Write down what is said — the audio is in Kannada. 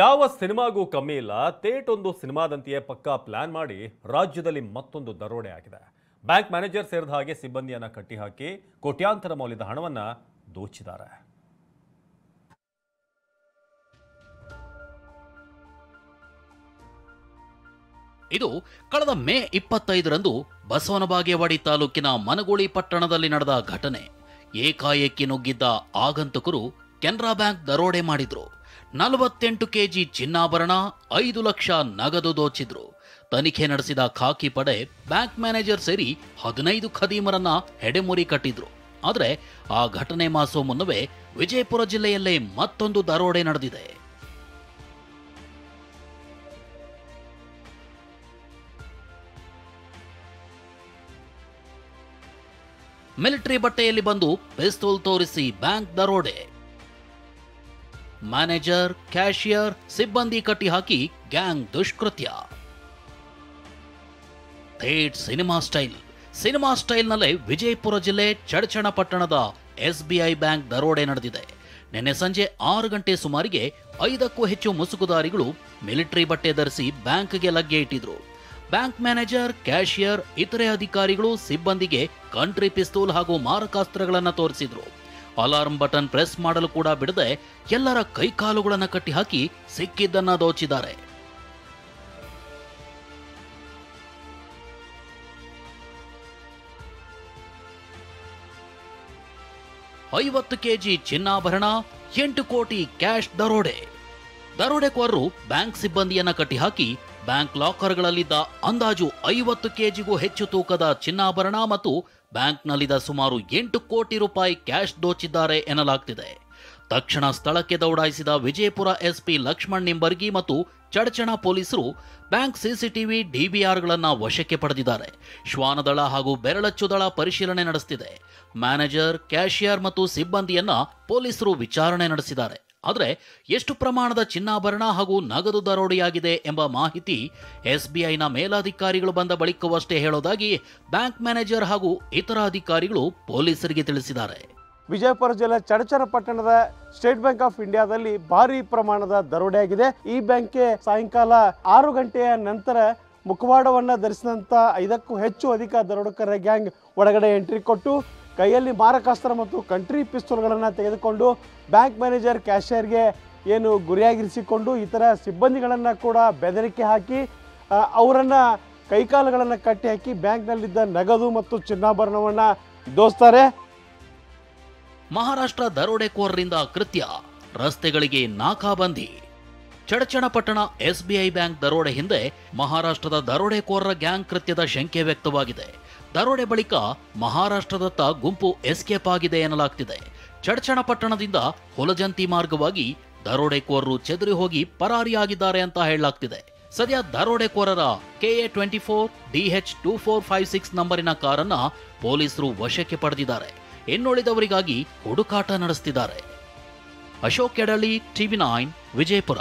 ಯಾವ ಸಿನಿಮಾಗೂ ಕಮ್ಮಿ ಇಲ್ಲ. ತೇಟ್ ಒಂದು ಸಿನಿಮಾದಂತೆಯೇ ಪಕ್ಕಾ ಪ್ಲಾನ್ ಮಾಡಿ ರಾಜ್ಯದಲ್ಲಿ ಮತ್ತೊಂದು ದರೋಡೆ ಆಗಿದೆ. ಬ್ಯಾಂಕ್ ಮ್ಯಾನೇಜರ್ ಸೇರಿದ ಹಾಗೆ ಸಿಬ್ಬಂದಿಯನ್ನ ಕಟ್ಟಿಹಾಕಿ ಕೋಟ್ಯಾಂತರ ಮೌಲ್ಯದ ಹಣವನ್ನ ದೋಚಿದ್ದಾರೆ. ಇದು ಕಳೆದ ಮೇ 25ರಂದು ಬಸವನಬಾಗೇವಾಡಿ ತಾಲೂಕಿನ ಮನಗೂಳಿ ಪಟ್ಟಣದಲ್ಲಿ ನಡೆದ ಘಟನೆ. ಏಕಾಏಕಿ ನುಗ್ಗಿದ್ದ ಆಗಂತುಕರು ಕೆನರಾ ಬ್ಯಾಂಕ್ ದರೋಡೆ ಮಾಡಿದ್ರು. 48 ಕೆಜಿ ಚಿನ್ನಾಭರಣ, 5 ಲಕ್ಷ ನಗದು ದೋಚಿದ್ರು. ತನಿಖೆ ನಡೆಸಿದ ಖಾಕಿ ಪಡೆ ಬ್ಯಾಂಕ್ ಮ್ಯಾನೇಜರ್ ಸೇರಿ 15 ಖದೀಮರನ್ನ ಹೆಡೆಮುರಿ ಕಟ್ಟಿದ್ರು. ಆದರೆ ಆ ಘಟನೆ ಮಾಸೋ ಮುನ್ನವೇ ವಿಜಯಪುರ ಜಿಲ್ಲೆಯಲ್ಲೇ ಮತ್ತೊಂದು ದರೋಡೆ ನಡೆದಿದೆ. ಮಿಲಿಟರಿ ಬಟ್ಟೆಯಲ್ಲಿ ಬಂದು ಪಿಸ್ತೂಲ್ ತೋರಿಸಿ ಬ್ಯಾಂಕ್ ದರೋಡೆ. ಮ್ಯಾನೇಜರ್, ಕ್ಯಾಶಿಯರ್, ಸಿಬ್ಬಂದಿ ಕಟ್ಟಿ ಹಾಕಿ ಗ್ಯಾಂಗ್ ದುಷ್ಕೃತ್ಯ. ಥೇಟ್ ಸಿನಿಮಾ ಸ್ಟೈಲ್ನಲ್ಲೇ ವಿಜಯಪುರ ಜಿಲ್ಲೆ ಚಡಚಣಪಟ್ಟಣದ SBI ಬ್ಯಾಂಕ್ ದರೋಡೆ ನಡೆದಿದೆ. ನಿನ್ನೆ ಸಂಜೆ 6 ಗಂಟೆ ಸುಮಾರಿಗೆ 5ಕ್ಕೂ ಹೆಚ್ಚು ಮುಸುಕುದಾರಿಗಳು ಮಿಲಿಟರಿ ಬಟ್ಟೆ ಧರಿಸಿ ಬ್ಯಾಂಕ್ಗೆ ಲಗ್ಗೆ ಇಟ್ಟಿದ್ರು. ಬ್ಯಾಂಕ್ ಮ್ಯಾನೇಜರ್, ಕ್ಯಾಶಿಯರ್, ಇತರೆ ಅಧಿಕಾರಿಗಳು ಸಿಬ್ಬಂದಿಗೆ ಕಂಟ್ರಿ ಪಿಸ್ತೂಲ್ ಹಾಗೂ ಮಾರಕಾಸ್ತ್ರಗಳನ್ನು ತೋರಿಸಿದ್ರು. ಅಲಾರ್ಮ್ ಬಟನ್ ಪ್ರೆಸ್ ಮಾಡಲು ಕೂಡ ಬಿಡದೆ ಎಲ್ಲರ ಕೈಕಾಲುಗಳನ್ನು ಕಟ್ಟಿ ಹಾಕಿ ಸಿಕ್ಕಿದ್ದನ್ನ ದೋಚಿದ್ದಾರೆ. $50 ಕೆಜಿ ಚಿನ್ನಾಭರಣ, 8 ಕೋಟಿ ಕ್ಯಾಶ್ ದರೋಡೆ. ದರೋಡೆಕೋರರು ಬ್ಯಾಂಕ್ ಸಿಬ್ಬಂದಿಯನ್ನ ಕಟ್ಟಿಹಾಕಿ ಬ್ಯಾಂಕ್ ಲಾಕರ್ಗಳಲ್ಲಿದ್ದ ಅಂದಾಜು 50 ಕೆಜಿಗೂ ಹೆಚ್ಚು ತೂಕದ ಚಿನ್ನಾಭರಣ ಮತ್ತು ಬ್ಯಾಂಕ್ನಲ್ಲಿದ್ದ ಸುಮಾರು 8 ಕೋಟಿ ರೂಪಾಯಿ ಕ್ಯಾಶ್ ದೋಚಿದ್ದಾರೆ ಎನ್ನಲಾಗ್ತಿದೆ. ತಕ್ಷಣ ಸ್ಥಳಕ್ಕೆ ದೌಡಾಯಿಸಿದ ವಿಜಯಪುರ SP ಲಕ್ಷ್ಮಣ್ ನಿಂಬರ್ಗಿ ಮತ್ತು ಚಡಚಣ ಪೊಲೀಸರು ಬ್ಯಾಂಕ್ CCTV DVRಗಳನ್ನ ವಶಕ್ಕೆ ಪಡೆದಿದ್ದಾರೆ. ಶ್ವಾನದಳ ಹಾಗೂ ಬೆರಳಚ್ಚು ದಳ ಪರಿಶೀಲನೆ ನಡೆಸುತ್ತಿದೆ. ಮ್ಯಾನೇಜರ್, ಕ್ಯಾಶಿಯರ್ ಮತ್ತು ಸಿಬ್ಬಂದಿಯನ್ನ ಪೊಲೀಸರು ವಿಚಾರಣೆ ನಡೆಸಿದ್ದಾರೆ. ಆದರೆ ಎಷ್ಟು ಪ್ರಮಾಣದ ಚಿನ್ನಾಭರಣ ಹಾಗೂ ನಗದು ದರೋಡೆಯಾಗಿದೆ ಎಂಬ ಮಾಹಿತಿ SBIನ ಮೇಲಾಧಿಕಾರಿಗಳು ಬಂದ ಬಳಿಕವಷ್ಟೇ ಹೇಳೋದಾಗಿ ಬ್ಯಾಂಕ್ ಮ್ಯಾನೇಜರ್ ಹಾಗೂ ಇತರ ಅಧಿಕಾರಿಗಳು ಪೊಲೀಸರಿಗೆ ತಿಳಿಸಿದ್ದಾರೆ. ವಿಜಯಪುರ ಜಿಲ್ಲೆ ಚಡಚಣಪಟ್ಟಣದ ಸ್ಟೇಟ್ ಬ್ಯಾಂಕ್ ಆಫ್ ಇಂಡಿಯಾದಲ್ಲಿ ಭಾರಿ ಪ್ರಮಾಣದ ದರೋಡೆಯಾಗಿದೆ. ಈ ಬ್ಯಾಂಕ್ಗೆ ಸಾಯಂಕಾಲ 6 ಗಂಟೆಯ ನಂತರ ಮುಖವಾಡವನ್ನು ಧರಿಸಿದಂಥ 5ಕ್ಕೂ ಹೆಚ್ಚು ಅಧಿಕ ದರೋಡೆಕೋರರ ಗ್ಯಾಂಗ್ ಒಳಗಡೆ ಎಂಟ್ರಿ ಕೊಟ್ಟು ಕೈಯಲ್ಲಿ ಮಾರಕಾಸ್ತ್ರ ಮತ್ತು ಕಂಟ್ರಿ ಪಿಸ್ತೂಲ್ಗಳನ್ನು ತೆಗೆದುಕೊಂಡು ಬ್ಯಾಂಕ್ ಮ್ಯಾನೇಜರ್, ಕ್ಯಾಶಿಯರ್ಗೆ ಏನು ಗುರಿಯಾಗಿರಿಸಿಕೊಂಡು ಇತರ ಸಿಬ್ಬಂದಿಗಳನ್ನು ಕೂಡ ಬೆದರಿಕೆ ಹಾಕಿ ಅವರನ್ನು ಕೈಕಾಲುಗಳನ್ನು ಕಟ್ಟಿ ಹಾಕಿ ಬ್ಯಾಂಕ್ನಲ್ಲಿದ್ದ ನಗದು ಮತ್ತು ಚಿನ್ನಾಭರಣವನ್ನು ದೋಸ್ತಾರೆ. ಮಹಾರಾಷ್ಟ್ರ ದರೋಡೆಕೋರರಿಂದ ಕೃತ್ಯ, ರಸ್ತೆಗಳಿಗೆ ನಾಕಾಬಂದಿ. ಚಡಚಣಪಟ್ಟಣ SBI ಬ್ಯಾಂಕ್ ದರೋಡೆ ಹಿಂದೆ ಮಹಾರಾಷ್ಟ್ರದ ದರೋಡೆಕೋರರ ಗ್ಯಾಂಗ್ ಕೃತ್ಯದ ಶಂಕೆ ವ್ಯಕ್ತವಾಗಿದೆ. ದರೋಡೆ ಬಳಿಕ ಮಹಾರಾಷ್ಟ್ರದತ್ತ ಗುಂಪು ಎಸ್ಕೇಪ್ ಆಗಿದೆ ಎನ್ನಲಾಗ್ತಿದೆ. ಚಡಚಣಪಟ್ಟಣದಿಂದ ಹುಲಜಂತಿ ಮಾರ್ಗವಾಗಿ ದರೋಡೆಕೋರರು ಚೆದರಿ ಹೋಗಿ ಪರಾರಿಯಾಗಿದ್ದಾರೆ ಅಂತ ಹೇಳಲಾಗ್ತಿದೆ. ಸದ್ಯ ದರೋಡೆಕೋರರ KA24 DH2456 ನಂಬರಿನ ಕಾರನ್ನ ಪೊಲೀಸರು ವಶಕ್ಕೆ ಪಡೆದಿದ್ದಾರೆ. ಇನ್ನುಳಿದವರಿಗಾಗಿ ಹುಡುಕಾಟ ನಡೆಸುತ್ತಿದ್ದಾರೆ. ಅಶೋಕ್ ಕೆಡಳ್ಳಿ, TV9 ವಿಜಯಪುರ.